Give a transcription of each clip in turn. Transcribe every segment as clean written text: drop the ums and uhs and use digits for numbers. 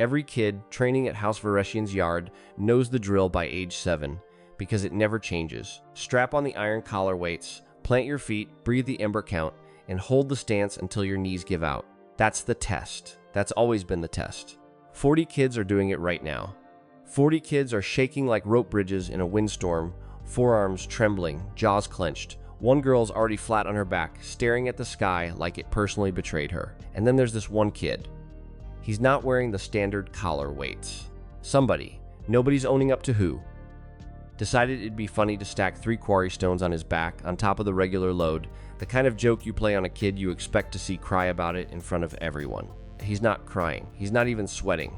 Every kid training at House Vessian's yard knows the drill by age 7, because it never changes. Strap on the iron collar weights, plant your feet, breathe the ember count, and hold the stance until your knees give out. That's the test. That's always been the test. 40 kids are doing it right now. 40 kids are shaking like rope bridges in a windstorm, forearms trembling, jaws clenched. One girl's already flat on her back, staring at the sky like it personally betrayed her. And then there's this one kid. He's not wearing the standard collar weights. Somebody, nobody's owning up to who, decided it'd be funny to stack 3 quarry stones on his back on top of the regular load, the kind of joke you play on a kid you expect to see cry about it in front of everyone. He's not crying. He's not even sweating.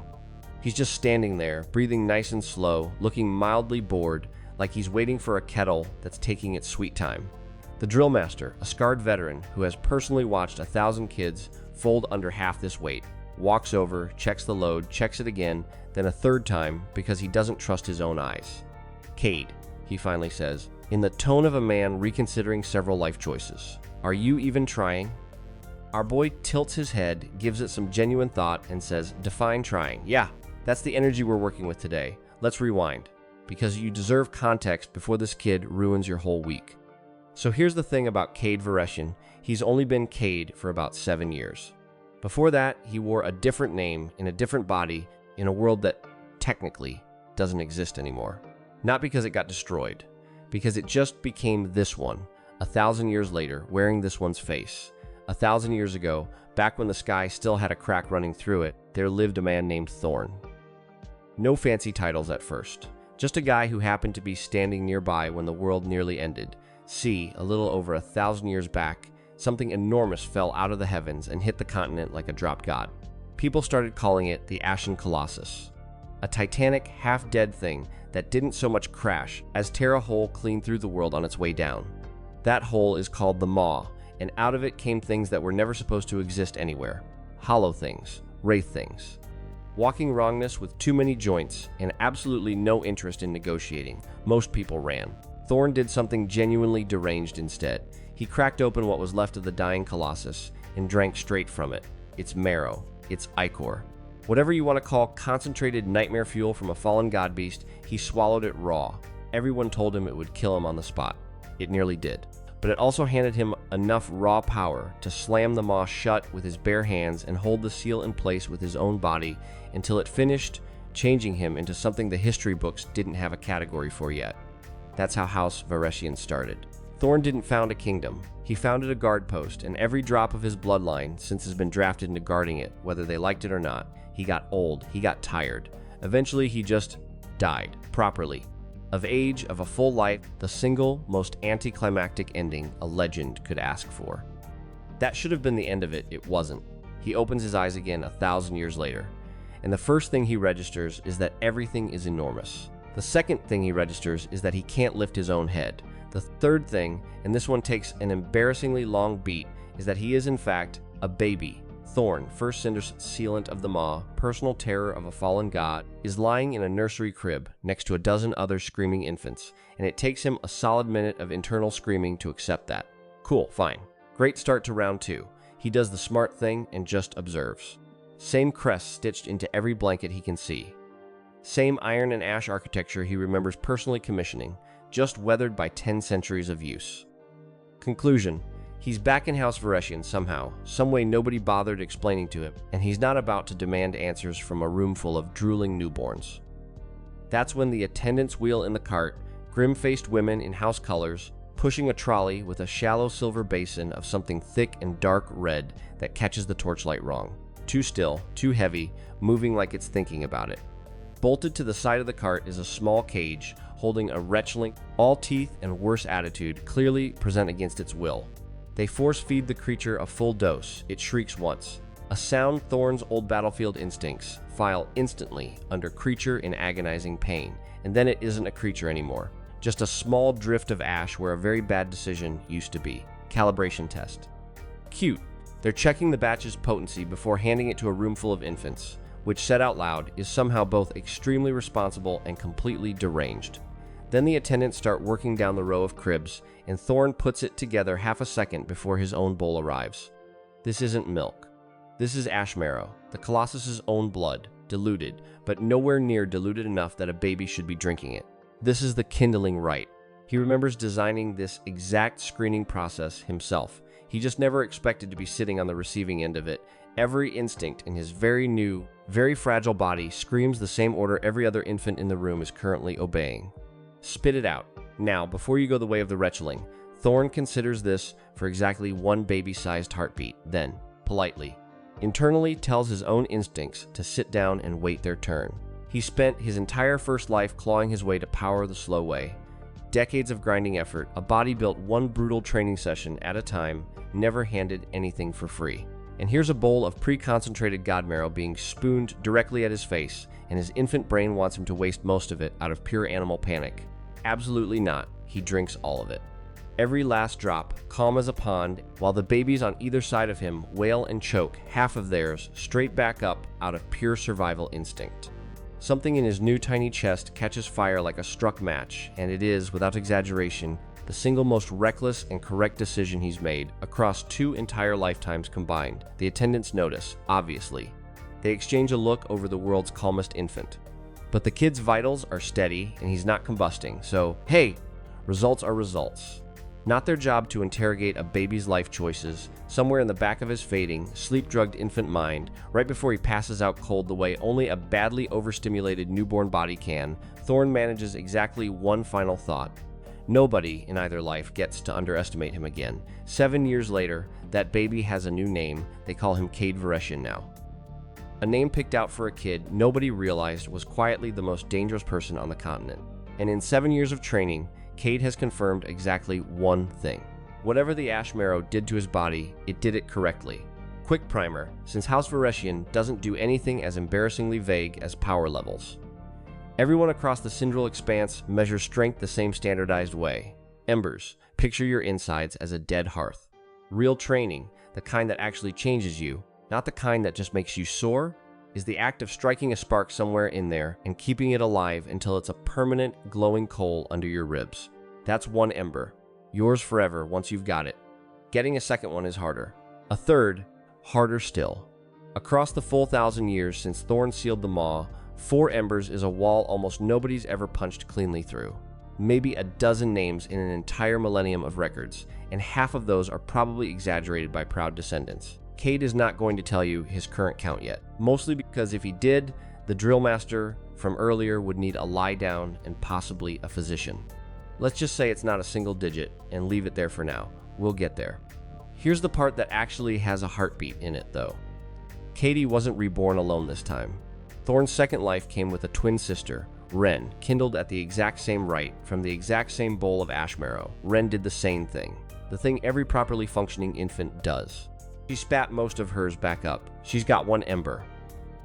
He's just standing there, breathing nice and slow, looking mildly bored, like he's waiting for a kettle that's taking its sweet time. The drill master, a scarred veteran who has personally watched 1,000 kids fold under half this weight, walks over, checks the load, checks it again, then a third time because he doesn't trust his own eyes. "Cade," he finally says, in the tone of a man reconsidering several life choices. "Are you even trying?" Our boy tilts his head, gives it some genuine thought, and says, "Define trying." "Yeah, that's the energy we're working with today. Let's rewind, because you deserve context before this kid ruins your whole week." So here's the thing about Cade Vessian. He's only been Cade for about 7 years. Before that, he wore a different name in a different body in a world that technically doesn't exist anymore. Not because it got destroyed, because it just became this one, 1,000 years later, wearing this one's face. 1,000 years ago, back when the sky still had a crack running through it, there lived a man named Thorne. No fancy titles at first, just a guy who happened to be standing nearby when the world nearly ended. See, a little over 1,000 years back, something enormous fell out of the heavens and hit the continent like a dropped god. People started calling it the Ashen Colossus, a titanic, half-dead thing that didn't so much crash as tear a hole clean through the world on its way down. That hole is called the Maw, and out of it came things that were never supposed to exist anywhere. Hollow things, wraith things. Walking wrongness with too many joints and absolutely no interest in negotiating, most people ran. Thorne did something genuinely deranged instead. He cracked open what was left of the dying Colossus and drank straight from it. Its marrow, its ichor. Whatever you want to call concentrated nightmare fuel from a fallen god beast, he swallowed it raw. Everyone told him it would kill him on the spot. It nearly did. But it also handed him enough raw power to slam the maw shut with his bare hands and hold the seal in place with his own body until it finished, changing him into something the history books didn't have a category for yet. That's how House Vessian started. Thorne didn't found a kingdom. He founded a guard post, and every drop of his bloodline since has been drafted into guarding it, whether they liked it or not. He got old, he got tired. Eventually he just died, properly. Of age, of a full life, the single most anticlimactic ending a legend could ask for. That should have been the end of it. It wasn't. He opens his eyes again 1,000 years later, and the first thing he registers is that everything is enormous. The second thing he registers is that he can't lift his own head. The third thing, and this one takes an embarrassingly long beat, is that he is in fact a baby. Thorne, first cinder sealant of the Maw, personal terror of a fallen god, is lying in a nursery crib next to a dozen other screaming infants, and it takes him a solid minute of internal screaming to accept that. Cool, fine. Great start to round 2. He does the smart thing and just observes. Same crest stitched into every blanket he can see. Same iron and ash architecture he remembers personally commissioning, just weathered by 10 centuries of use. Conclusion. He's back in House Vessian somehow, some way nobody bothered explaining to him, and he's not about to demand answers from a room full of drooling newborns. That's when the attendants wheel in the cart, grim-faced women in house colors, pushing a trolley with a shallow silver basin of something thick and dark red that catches the torchlight wrong. Too still, too heavy, moving like it's thinking about it. Bolted to the side of the cart is a small cage holding a retchling, all teeth and worse attitude clearly present against its will. They force-feed the creature a full dose. It shrieks once. A sound Thorne's old battlefield instincts file instantly under creature in agonizing pain, and then it isn't a creature anymore. Just a small drift of ash where a very bad decision used to be. Calibration test. Cute. They're checking the batch's potency before handing it to a room full of infants, which, said out loud, is somehow both extremely responsible and completely deranged. Then the attendants start working down the row of cribs, and Thorne puts it together half a second before his own bowl arrives. This isn't milk. This is ash marrow, the Colossus's own blood. diluted, but nowhere near diluted enough that a baby should be drinking it. This is the kindling rite. He remembers designing this exact screening process himself. He just never expected to be sitting on the receiving end of it. Every instinct in his very new, very fragile body screams the same order every other infant in the room is currently obeying. Spit it out. Now, before you go the way of the retchling, Thorne considers this for exactly one baby-sized heartbeat, then, politely, internally tells his own instincts to sit down and wait their turn. He spent his entire first life clawing his way to power the slow way. Decades of grinding effort, a body built one brutal training session at a time, never handed anything for free. And here's a bowl of pre-concentrated god marrow being spooned directly at his face, and his infant brain wants him to waste most of it out of pure animal panic. Absolutely not. He drinks all of it. Every last drop, calm as a pond, while the babies on either side of him wail and choke, half of theirs straight back up out of pure survival instinct. Something in his new tiny chest catches fire like a struck match, and it is, without exaggeration, the single most reckless and correct decision he's made across 2 entire lifetimes combined. The attendants notice, obviously. They exchange a look over the world's calmest infant. But the kid's vitals are steady, and he's not combusting, so, hey, results are results. Not their job to interrogate a baby's life choices, somewhere in the back of his fading, sleep-drugged infant mind, right before he passes out cold the way only a badly overstimulated newborn body can, Thorne manages exactly one final thought. Nobody in either life gets to underestimate him again. 7 years later, that baby has a new name. They call him Vessian now. A name picked out for a kid nobody realized was quietly the most dangerous person on the continent. And in 7 years of training, Cade has confirmed exactly one thing. Whatever the ash marrow did to his body, it did it correctly. Quick primer, since House Vessian doesn't do anything as embarrassingly vague as power levels. Everyone across the Cinderal expanse measures strength the same standardized way. Embers, picture your insides as a dead hearth. Real training, the kind that actually changes you, not the kind that just makes you sore, is the act of striking a spark somewhere in there and keeping it alive until it's a permanent, glowing coal under your ribs. That's one ember. Yours forever once you've got it. Getting a second one is harder. A third, harder still. Across the full 1,000 years since Thorne sealed the maw, 4 embers is a wall almost nobody's ever punched cleanly through. Maybe a dozen names in an entire millennium of records, and half of those are probably exaggerated by proud descendants. Cade is not going to tell you his current count yet, mostly because if he did, the drill master from earlier would need a lie down and possibly a physician. Let's just say it's not a single digit and leave it there for now. We'll get there. Here's the part that actually has a heartbeat in it, though. Katie wasn't reborn alone this time. Thorne's second life came with a twin sister, Ren, kindled at the exact same rite from the exact same bowl of ash marrow. Ren did the same thing, the thing every properly functioning infant does. She spat most of hers back up. She's got one ember.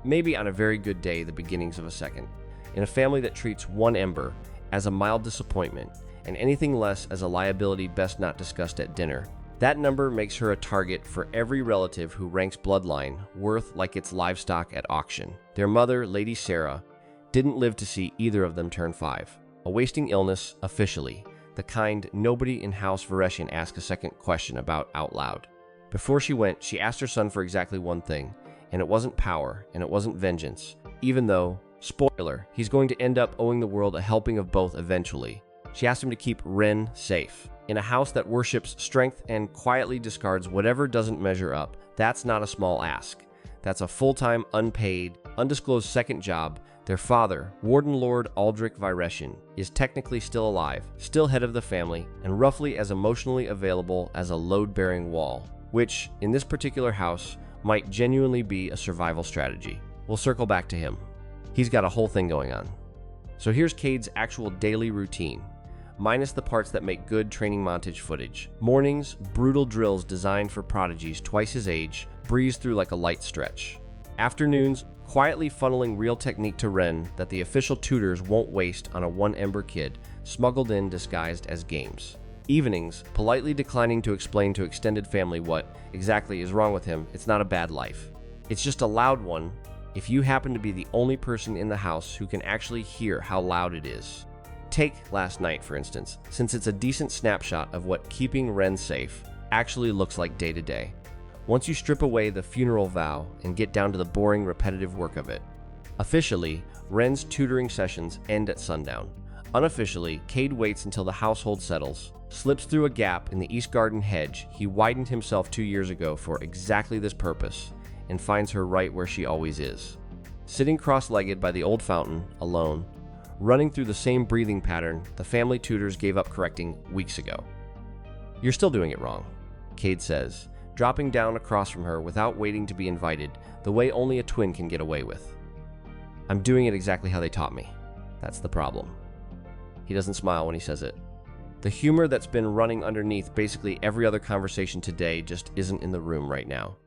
Maybe on a very good day, the beginnings of a second. In a family that treats one ember as a mild disappointment, and anything less as a liability best not discussed at dinner, that number makes her a target for every relative who ranks bloodline worth like its livestock at auction. Their mother, Lady Sarah, didn't live to see either of them turn 5. A wasting illness, officially, the kind nobody in House Vessian asked a second question about out loud. Before she went, she asked her son for exactly one thing, and it wasn't power, and it wasn't vengeance, even though, spoiler, he's going to end up owing the world a helping of both eventually. She asked him to keep Ren safe. In a house that worships strength and quietly discards whatever doesn't measure up, that's not a small ask. That's a full-time, unpaid, undisclosed second job. Their father, Warden Lord Aldrich Vessian, is technically still alive, still head of the family, and roughly as emotionally available as a load-bearing wall, which, in this particular house, might genuinely be a survival strategy. We'll circle back to him. He's got a whole thing going on. So here's Cade's actual daily routine, minus the parts that make good training montage footage. Mornings, brutal drills designed for prodigies twice his age, breeze through like a light stretch. Afternoons, quietly funneling real technique to Ren that the official tutors won't waste on a one-ember kid, smuggled in disguised as games. Evenings, politely declining to explain to extended family what exactly is wrong with him. It's not a bad life. It's just a loud one if you happen to be the only person in the house who can actually hear how loud it is. Take last night, for instance, since it's a decent snapshot of what keeping Ren safe actually looks like day to day. Once you strip away the funeral vow and get down to the boring, repetitive work of it. Officially, Ren's tutoring sessions end at sundown. Unofficially, Cade waits until the household settles, slips through a gap in the East Garden hedge he widened himself 2 years ago for exactly this purpose, and finds her right where she always is. Sitting cross-legged by the old fountain, alone, running through the same breathing pattern the family tutors gave up correcting weeks ago. "You're still doing it wrong," Cade says, dropping down across from her without waiting to be invited, the way only a twin can get away with. "I'm doing it exactly how they taught me. That's the problem." He doesn't smile when he says it. The humor that's been running underneath basically every other conversation today just isn't in the room right now.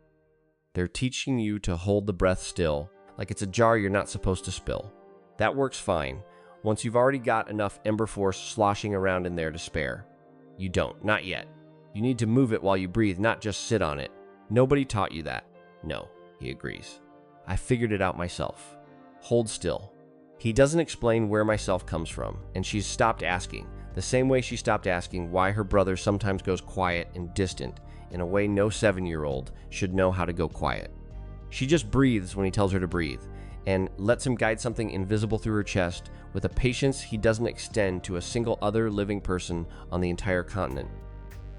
They're teaching you to hold the breath still, like it's a jar you're not supposed to spill. That works fine, once you've already got enough ember force sloshing around in there to spare. You don't, not yet. You need to move it while you breathe, not just sit on it. Nobody taught you that. No, he agrees. I figured it out myself. Hold still. He doesn't explain where myself comes from, and she's stopped asking, the same way she stopped asking why her brother sometimes goes quiet and distant, in a way no 7-year-old should know how to go quiet. She just breathes when he tells her to breathe, and lets him guide something invisible through her chest with a patience he doesn't extend to a single other living person on the entire continent.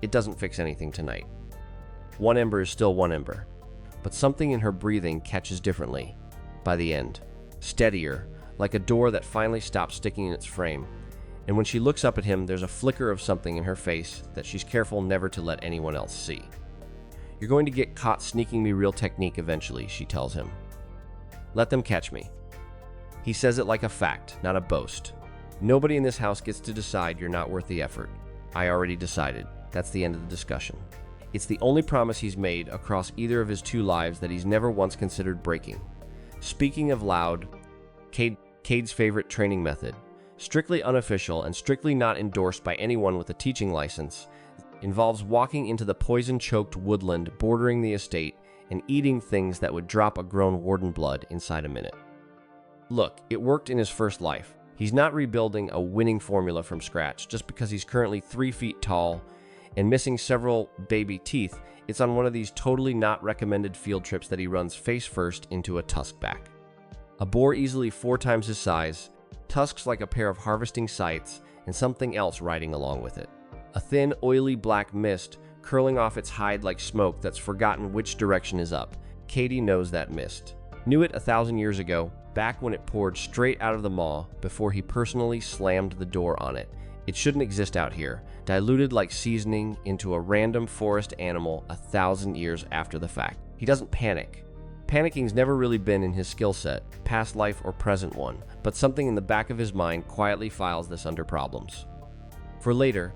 It doesn't fix anything tonight. One ember is still one ember, but something in her breathing catches differently. By the end, steadier, like a door that finally stops sticking in its frame. And when she looks up at him, there's a flicker of something in her face that she's careful never to let anyone else see. "You're going to get caught sneaking me real technique eventually," she tells him. "Let them catch me." He says it like a fact, not a boast. "Nobody in this house gets to decide you're not worth the effort. I already decided." That's the end of the discussion. It's the only promise he's made across either of his 2 lives that he's never once considered breaking. Speaking of loud, Cade's favorite training method, strictly unofficial and strictly not endorsed by anyone with a teaching license, involves walking into the poison-choked woodland bordering the estate and eating things that would drop a grown warden blood inside a minute. Look, it worked in his first life. He's not rebuilding a winning formula from scratch just because he's currently 3 feet tall and missing several baby teeth. It's on one of these totally not recommended field trips that he runs face first into a tuskback. A boar easily 4 times his size, tusks like a pair of harvesting scythes, and something else riding along with it. A thin, oily black mist curling off its hide like smoke that's forgotten which direction is up. Katie knows that mist. Knew it 1,000 years ago, back when it poured straight out of the maw before he personally slammed the door on it. It shouldn't exist out here, diluted like seasoning into a random forest animal 1,000 years after the fact. He doesn't panic. Panicking's never really been in his skill set, past life or present one, but something in the back of his mind quietly files this under problems. For later,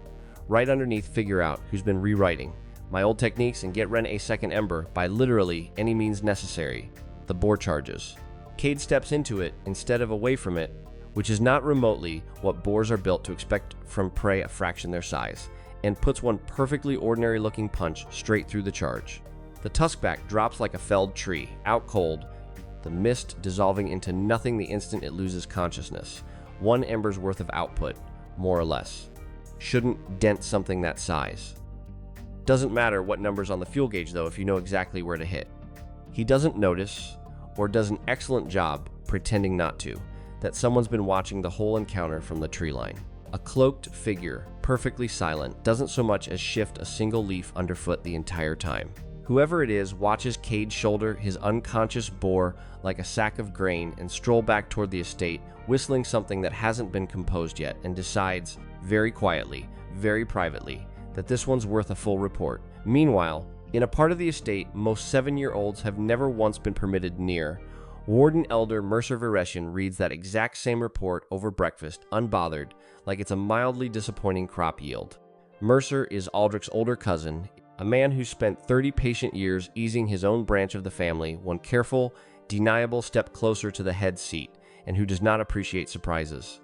right underneath figure out who's been rewriting my old techniques and get Ren a second ember by literally any means necessary, the boar charges. Cade steps into it instead of away from it, which is not remotely what boars are built to expect from prey a fraction their size, and puts one perfectly ordinary looking punch straight through the charge. The tuskback drops like a felled tree, out cold, the mist dissolving into nothing the instant it loses consciousness. 1 ember's worth of output, more or less. Shouldn't dent something that size. Doesn't matter what number's on the fuel gauge though if you know exactly where to hit. He doesn't notice, or does an excellent job pretending not to, that someone's been watching the whole encounter from the tree line. A cloaked figure, perfectly silent, doesn't so much as shift a single leaf underfoot the entire time. Whoever it is watches Cade shoulder his unconscious boar like a sack of grain and stroll back toward the estate, whistling something that hasn't been composed yet, and decides, very quietly, very privately, that this one's worth a full report. Meanwhile, in a part of the estate most 7-year-olds have never once been permitted near, Warden Elder Mercer Vessian reads that exact same report over breakfast, unbothered, like it's a mildly disappointing crop yield. Mercer is Aldrich's older cousin, a man who spent 30 patient years easing his own branch of the family, one careful, deniable step closer to the head seat, and who does not appreciate surprises.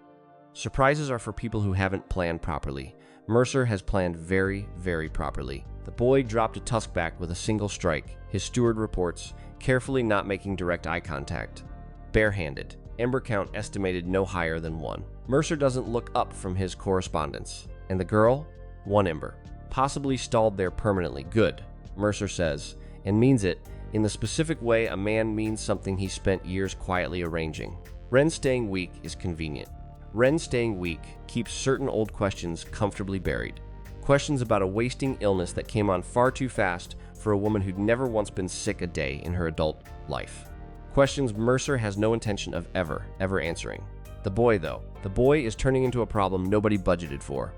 Surprises are for people who haven't planned properly. Mercer has planned very, very properly. The boy dropped a tuskback with a single strike, his steward reports, carefully not making direct eye contact. Barehanded, ember count estimated no higher than 1. Mercer doesn't look up from his correspondence. And the girl? 1 ember. Possibly stalled there permanently. Good, Mercer says, and means it, In the specific way a man means something he spent years quietly arranging. Ren staying weak is convenient. Ren staying weak keeps certain old questions comfortably buried. Questions about a wasting illness that came on far too fast for a woman who'd never once been sick a day in her adult life. Questions Mercer has no intention of ever answering. The boy, though. The boy is turning into a problem nobody budgeted for.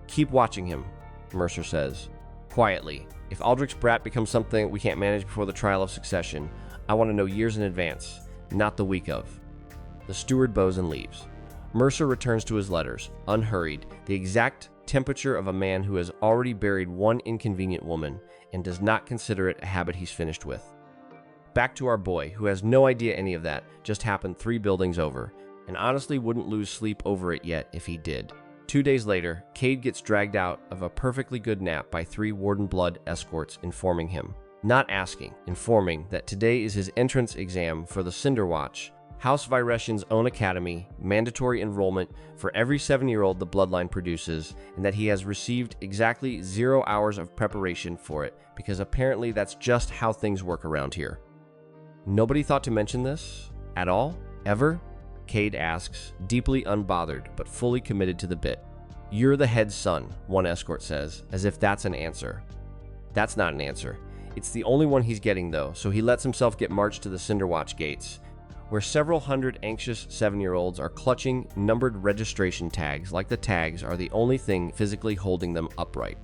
Keep watching him, Mercer says. Quietly. If Aldrich's brat becomes something we can't manage before the trial of succession, I want to know years in advance, not the week of. The steward bows and leaves. Mercer returns to his letters, unhurried, the exact temperature of a man who has already buried one inconvenient woman and does not consider it a habit he's finished with. Back to our boy, who has no idea any of that just happened 3 buildings over, and honestly wouldn't lose sleep over it yet if he did. 2 days later, Cade gets dragged out of a perfectly good nap by 3 Warden Blood escorts informing him, not asking, informing that today is his entrance exam for the Cinderwatch, House Virissian's own academy, mandatory enrollment for every 7-year-old the bloodline produces, and that he has received exactly 0 hours of preparation for it, because apparently that's just how things work around here. Nobody thought to mention this? At all? Ever? Cade asks, deeply unbothered, but fully committed to the bit. You're the head son, one escort says, as if that's an answer. That's not an answer. It's the only one he's getting, though, so he lets himself get marched to the Cinderwatch gates, where several hundred anxious 7-year-olds are clutching numbered registration tags like the tags are the only thing physically holding them upright.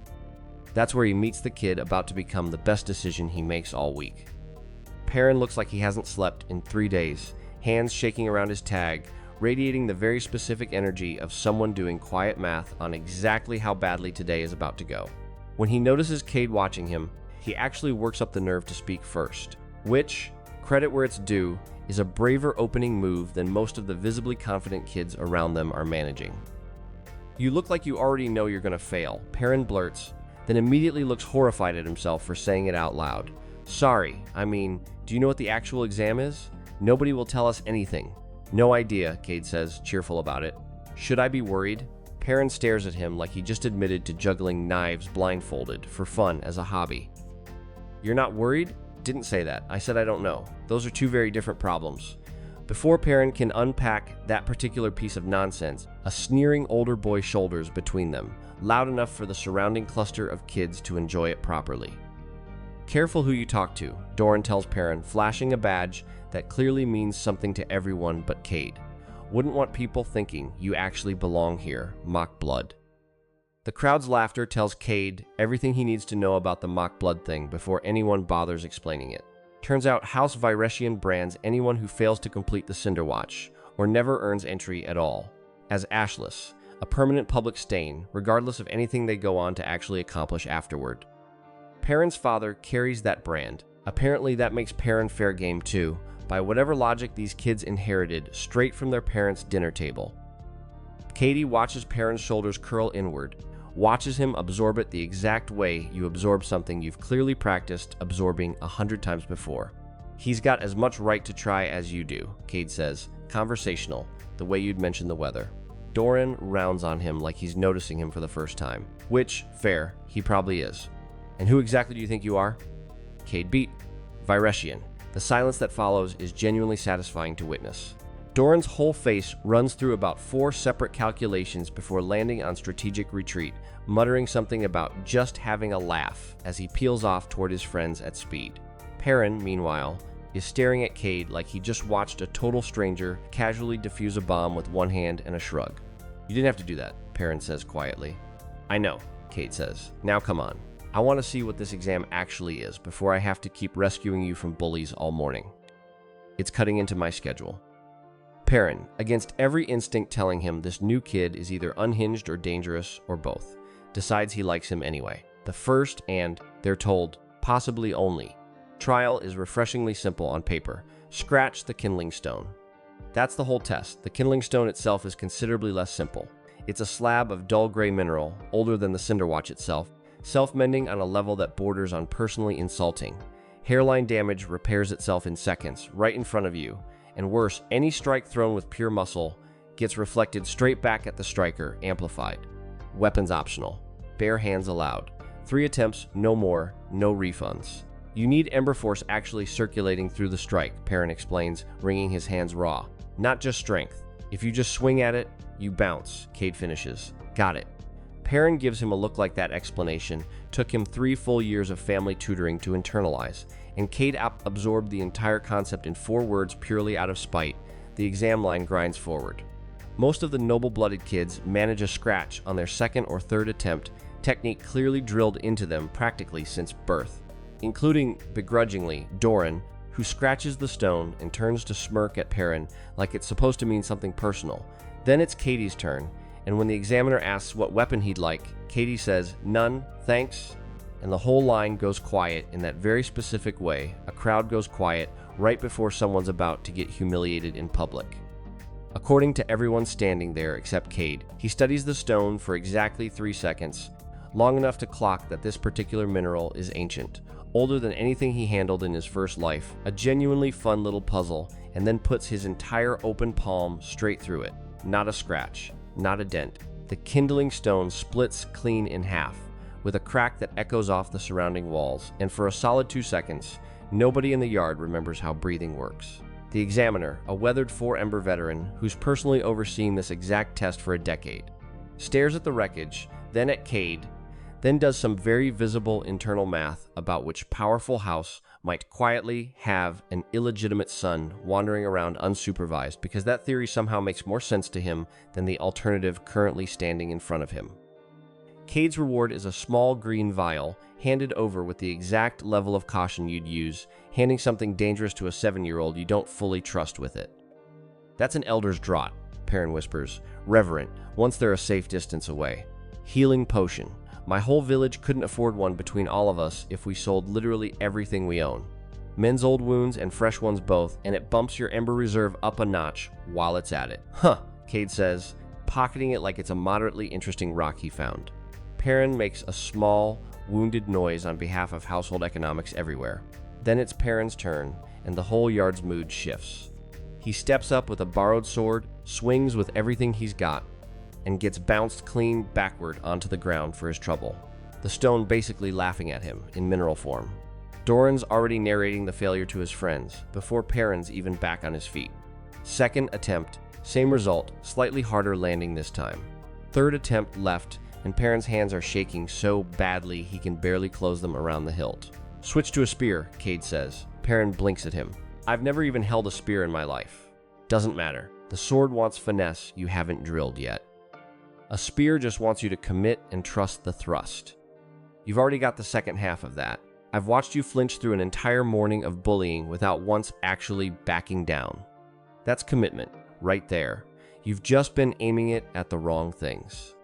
That's where he meets the kid about to become the best decision he makes all week. Perrin looks like he hasn't slept in 3 days, hands shaking around his tag, radiating the very specific energy of someone doing quiet math on exactly how badly today is about to go. When he notices Cade watching him, he actually works up the nerve to speak first, which, credit where it's due, is a braver opening move than most of the visibly confident kids around them are managing. You look like you already know you're going to fail, Perrin blurts, then immediately looks horrified at himself for saying it out loud. Sorry, do you know what the actual exam is? Nobody will tell us anything. No idea, Cade says, cheerful about it. Should I be worried? Perrin stares at him like he just admitted to juggling knives blindfolded for fun as a hobby. You're not worried? Didn't say that. I said I don't know. Those are 2 very different problems. Before Perrin can unpack that particular piece of nonsense, a sneering older boy shoulders between them, loud enough for the surrounding cluster of kids to enjoy it properly. Careful who you talk to, Doran tells Perrin, flashing a badge that clearly means something to everyone but Cade. Wouldn't want people thinking you actually belong here, mock blood. The crowd's laughter tells Cade everything he needs to know about the mock blood thing before anyone bothers explaining it. Turns out House Virissian brands anyone who fails to complete the Cinderwatch, or never earns entry at all, as ashless, a permanent public stain, regardless of anything they go on to actually accomplish afterward. Perrin's father carries that brand. Apparently that makes Perrin fair game too, by whatever logic these kids inherited straight from their parents' dinner table. Katie watches Perrin's shoulders curl inward, watches him absorb it the exact way you absorb something you've clearly practiced absorbing 100 times before. He's got as much right to try as you do, Cade says, conversational, the way you'd mention the weather. Doran rounds on him like he's noticing him for the first time, which, fair, he probably is. And who exactly do you think you are? Cade beat. Virissian. The silence that follows is genuinely satisfying to witness. Doran's whole face runs through about 4 separate calculations before landing on strategic retreat, muttering something about just having a laugh as he peels off toward his friends at speed. Perrin, meanwhile, is staring at Cade like he just watched a total stranger casually defuse a bomb with one hand and a shrug. You didn't have to do that, Perrin says quietly. I know, Cade says. Now come on. I want to see what this exam actually is before I have to keep rescuing you from bullies all morning. It's cutting into my schedule. Perrin, against every instinct telling him this new kid is either unhinged or dangerous or both, decides he likes him anyway. The first and, they're told, possibly only, trial is refreshingly simple on paper. Scratch the kindling stone. That's the whole test. The kindling stone itself is considerably less simple. It's a slab of dull gray mineral, older than the Cinderwatch itself, self-mending on a level that borders on personally insulting. Hairline damage repairs itself in seconds, right in front of you. And worse, any strike thrown with pure muscle gets reflected straight back at the striker, amplified. Weapons optional. Bare hands allowed. 3 attempts, no more, no refunds. You need Ember Force actually circulating through the strike, Perrin explains, wringing his hands raw. Not just strength. If you just swing at it, you bounce, Cade finishes. Got it. Perrin gives him a look like that explanation took him 3 full years of family tutoring to internalize, and Cade absorbed the entire concept in 4 words purely out of spite. The exam line grinds forward. Most of the noble-blooded kids manage a scratch on their 2nd or 3rd attempt, technique clearly drilled into them practically since birth, including, begrudgingly, Doran, who scratches the stone and turns to smirk at Perrin like it's supposed to mean something personal. Then it's Katie's turn, and when the examiner asks what weapon he'd like, Katie says, "None, thanks," and the whole line goes quiet in that very specific way a crowd goes quiet right before someone's about to get humiliated in public. According to everyone standing there except Cade, he studies the stone for exactly 3 seconds, long enough to clock that this particular mineral is ancient, older than anything he handled in his first life, a genuinely fun little puzzle, and then puts his entire open palm straight through it. Not a scratch, not a dent. The kindling stone splits clean in half, with a crack that echoes off the surrounding walls, and for a solid 2 seconds, nobody in the yard remembers how breathing works. The examiner, a weathered 4-ember veteran who's personally overseen this exact test for a decade, stares at the wreckage, then at Cade, then does some very visible internal math about which powerful house might quietly have an illegitimate son wandering around unsupervised, because that theory somehow makes more sense to him than the alternative currently standing in front of him. Cade's reward is a small green vial, handed over with the exact level of caution you'd use handing something dangerous to a 7-year-old you don't fully trust with it. "That's an elder's draught," Perrin whispers, reverent, once they're a safe distance away. "Healing potion. My whole village couldn't afford one between all of us if we sold literally everything we own. Men's old wounds and fresh ones both, and it bumps your ember reserve up a notch while it's at it." "Huh," Cade says, pocketing it like it's a moderately interesting rock he found. Perrin makes a small, wounded noise on behalf of household economics everywhere. Then it's Perrin's turn, and the whole yard's mood shifts. He steps up with a borrowed sword, swings with everything he's got, and gets bounced clean backward onto the ground for his trouble, the stone basically laughing at him in mineral form. Doran's already narrating the failure to his friends, before Perrin's even back on his feet. 2nd attempt, same result, slightly harder landing this time. 3rd attempt left, and Perrin's hands are shaking so badly he can barely close them around the hilt. "Switch to a spear," Cade says. Perrin blinks at him. "I've never even held a spear in my life." "Doesn't matter. The sword wants finesse you haven't drilled yet. A spear just wants you to commit and trust the thrust. You've already got the second half of that. I've watched you flinch through an entire morning of bullying without once actually backing down. That's commitment, right there. You've just been aiming it at the wrong things."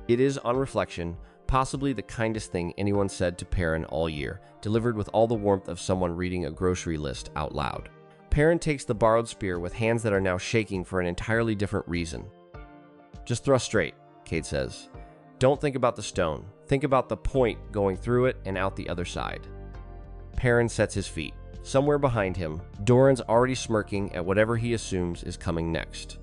It is, on reflection, possibly the kindest thing anyone said to Perrin all year, delivered with all the warmth of someone reading a grocery list out loud. Perrin takes the borrowed spear with hands that are now shaking for an entirely different reason. "Just thrust straight," Cade says. "Don't think about the stone. Think about the point going through it and out the other side." Perrin sets his feet. Somewhere behind him, Doran's already smirking at whatever he assumes is coming next.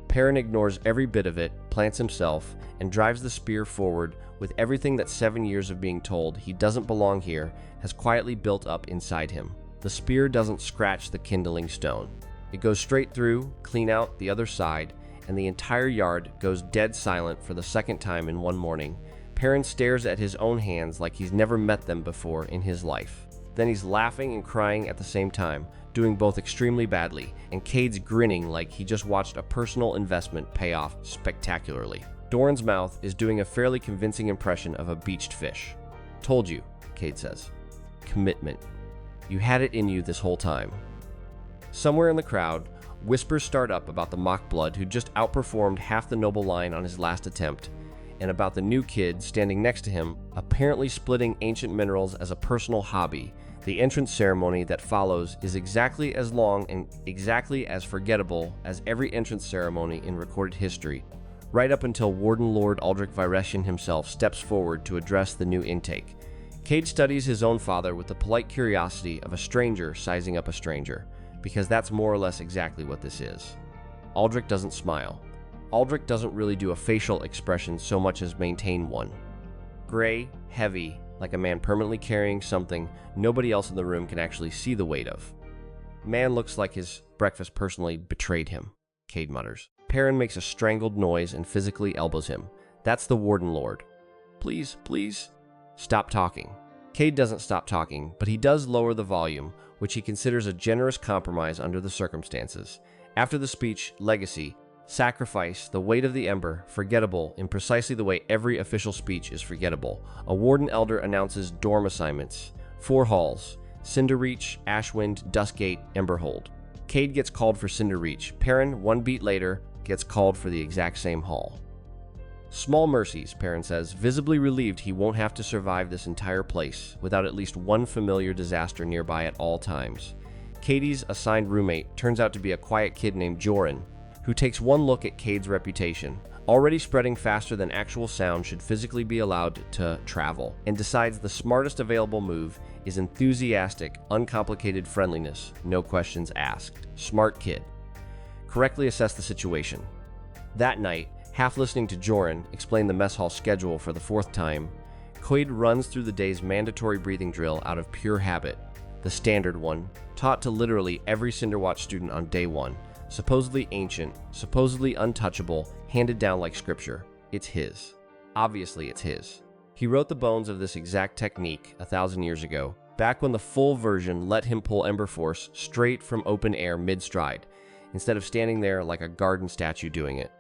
Perrin ignores every bit of it, plants himself, and drives the spear forward with everything that 7 years of being told he doesn't belong here has quietly built up inside him. The spear doesn't scratch the kindling stone. It goes straight through, clean out the other side, and the entire yard goes dead silent for the 2nd time in one morning. Perrin stares at his own hands like he's never met them before in his life. Then he's laughing and crying at the same time, doing both extremely badly, and Cade's grinning like he just watched a personal investment pay off spectacularly. Doran's mouth is doing a fairly convincing impression of a beached fish. "Told you," Cade says. "Commitment. You had it in you this whole time." Somewhere in the crowd, whispers start up about the mock blood who just outperformed half the noble line on his last attempt, and about the new kid standing next to him, apparently splitting ancient minerals as a personal hobby. The entrance ceremony that follows is exactly as long and exactly as forgettable as every entrance ceremony in recorded history, right up until Warden Lord Aldrich Vessian himself steps forward to address the new intake. Cade studies his own father with the polite curiosity of a stranger sizing up a stranger, because that's more or less exactly what this is. Aldrich doesn't smile. Aldrich doesn't really do a facial expression so much as maintain one. Gray, heavy, like a man permanently carrying something nobody else in the room can actually see the weight of. Man looks like his breakfast personally betrayed him, Cade mutters. Perrin makes a strangled noise and physically elbows him. That's the Warden Lord. Please, please, stop talking. Cade doesn't stop talking, but he does lower the volume, which he considers a generous compromise under the circumstances. After the speech, legacy, sacrifice, the weight of the ember, forgettable in precisely the way every official speech is forgettable. A Warden Elder announces dorm assignments. 4 halls: Cinderatch, Ashwind, Duskgate, Emberhold. Cade gets called for Cinderatch. Perrin, 1 beat later, gets called for the exact same hall. Small mercies, Perrin says, visibly relieved he won't have to survive this entire place without at least one familiar disaster nearby at all times. Cade's assigned roommate turns out to be a quiet kid named Joran, who takes one look at Cade's reputation, already spreading faster than actual sound should physically be allowed to travel, and decides the smartest available move is enthusiastic, uncomplicated friendliness, no questions asked. Smart kid. Correctly assess the situation. That night, half listening to Joran explain the mess hall schedule for the 4th time, Cade runs through the day's mandatory breathing drill out of pure habit, the standard one, taught to literally every Cinderwatch student on day 1, supposedly ancient, supposedly untouchable, handed down like scripture. It's his. Obviously, it's his. He wrote the bones of this exact technique 1,000 years ago, back when the full version let him pull Ember Force straight from open air mid-stride, instead of standing there like a garden statue doing it.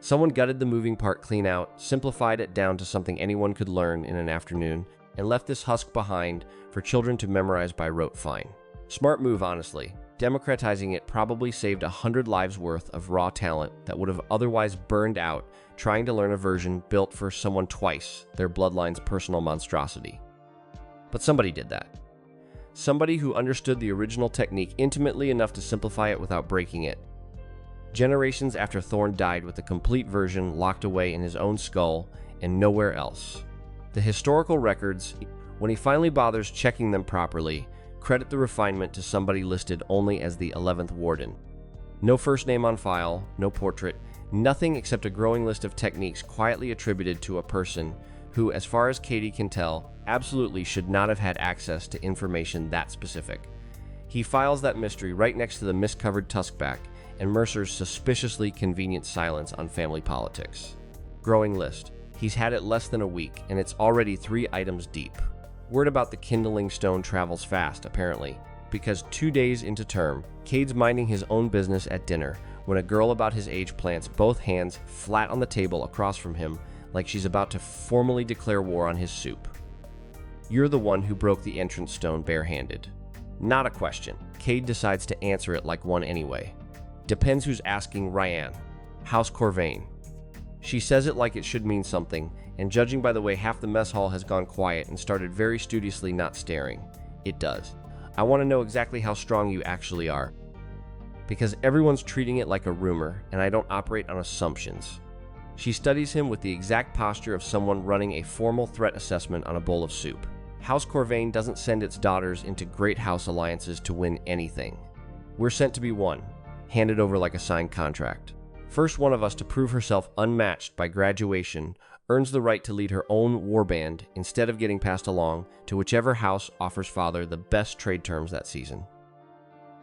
Someone gutted the moving part clean out, simplified it down to something anyone could learn in an afternoon, and left this husk behind for children to memorize by rote fine. Smart move, honestly. Democratizing it probably saved 100 lives worth of raw talent that would have otherwise burned out trying to learn a version built for someone twice their bloodline's personal monstrosity. But somebody did that. Somebody who understood the original technique intimately enough to simplify it without breaking it. Generations after Thorne died with the complete version locked away in his own skull and nowhere else. The historical records, when he finally bothers checking them properly, credit the refinement to somebody listed only as the 11th Warden. No first name on file, no portrait, nothing except a growing list of techniques quietly attributed to a person who, as far as Cade can tell, absolutely should not have had access to information that specific. He files that mystery right next to the mist-covered tuskback and Mercer's suspiciously convenient silence on family politics. Growing list. He's had it less than a week, and it's already 3 items deep. Word about the kindling stone travels fast, apparently, because 2 days into term, Cade's minding his own business at dinner when a girl about his age plants both hands flat on the table across from him like she's about to formally declare war on his soup. You're the one who broke the entrance stone barehanded. Not a question. Cade decides to answer it like one anyway. Depends who's asking Ryan. House Corvain. She says it like it should mean something, and judging by the way half the mess hall has gone quiet and started very studiously not staring, it does. I want to know exactly how strong you actually are. Because everyone's treating it like a rumor, and I don't operate on assumptions. She studies him with the exact posture of someone running a formal threat assessment on a bowl of soup. House Corvain doesn't send its daughters into great house alliances to win anything. We're sent to be won, handed over like a signed contract. First one of us to prove herself unmatched by graduation earns the right to lead her own warband instead of getting passed along to whichever house offers father the best trade terms that season.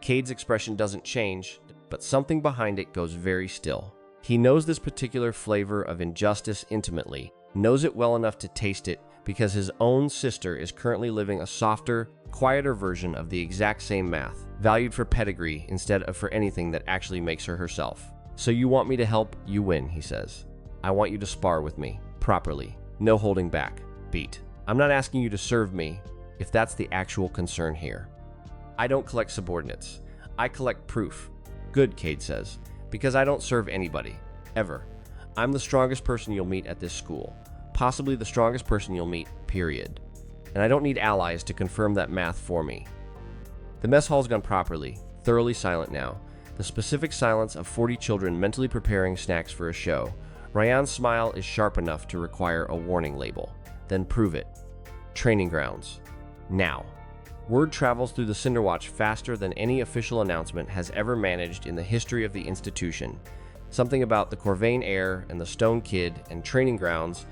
Cade's expression doesn't change, but something behind it goes very still. He knows this particular flavor of injustice intimately, knows it well enough to taste it because his own sister is currently living a softer, quieter version of the exact same math, valued for pedigree instead of for anything that actually makes her herself. So you want me to help you win, he says. I want you to spar with me, properly, no holding back, beat. I'm not asking you to serve me, if that's the actual concern here. I don't collect subordinates. I collect proof. Good, Cade says, because I don't serve anybody, ever. I'm the strongest person you'll meet at this school, possibly the strongest person you'll meet, period. And I don't need allies to confirm that math for me. The mess hall's gone properly, thoroughly silent now, the specific silence of 40 children mentally preparing snacks for a show. Ryan's smile is sharp enough to require a warning label. Then prove it. Training grounds. Now. Word travels through the Cinderwatch faster than any official announcement has ever managed in the history of the institution. Something about the Corvain heir and the Stone Kid and training grounds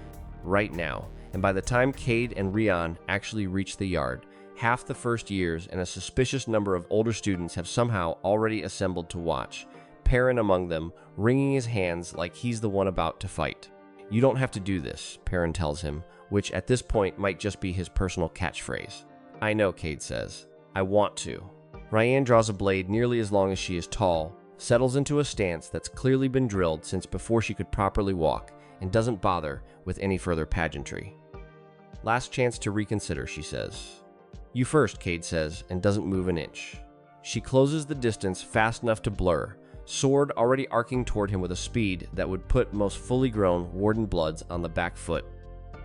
right now. and by the time Cade and Rian actually reach the yard, half the first years and a suspicious number of older students have somehow already assembled to watch, Perrin among them, wringing his hands like he's the one about to fight. "You don't have to do this," Perrin tells him, which at this point might just be his personal catchphrase. "I know," Cade says. "I want to." Rian draws a blade nearly as long as she is tall, settles into a stance that's clearly been drilled since before she could properly walk, and doesn't bother with any further pageantry. "Last chance to reconsider," she says. "You first," Cade says, and doesn't move an inch. She closes the distance fast enough to blur, sword already arcing toward him with a speed that would put most fully grown Warden Bloods on the back foot.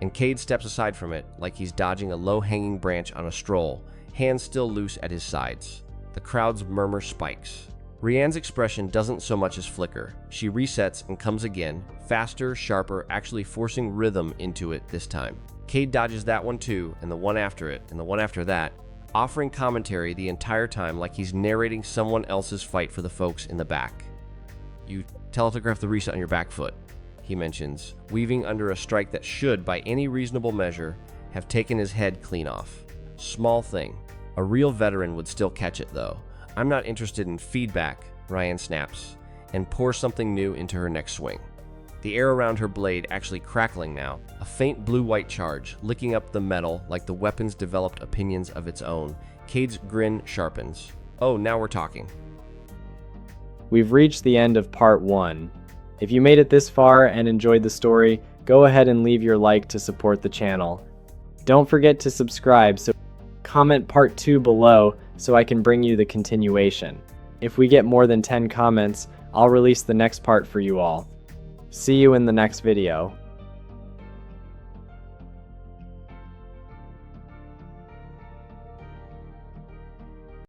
And Cade steps aside from it like he's dodging a low-hanging branch on a stroll, hands still loose at his sides. The crowd's murmur spikes. Rian's expression doesn't so much as flicker. She resets and comes again, faster, sharper, actually forcing rhythm into it this time. Cade dodges that one too, and the one after it, and the one after that, offering commentary the entire time like he's narrating someone else's fight for the folks in the back. "You telegraphed the reset on your back foot," he mentions, weaving under a strike that should, by any reasonable measure, have taken his head clean off. Small thing. A real veteran would still catch it, though. "I'm not interested in feedback," Rian snaps, and pours something new into her next swing. The air around her blade actually crackling now, a faint blue-white charge licking up the metal like the weapon's developed opinions of its own. Cade's grin sharpens. "Oh, now we're talking." We've reached the end of part 1. If you made it this far and enjoyed the story, go ahead and leave your like to support the channel. Don't forget to subscribe, so comment part 2 below so I can bring you the continuation. If we get more than 10 comments, I'll release the next part for you all. See you in the next video.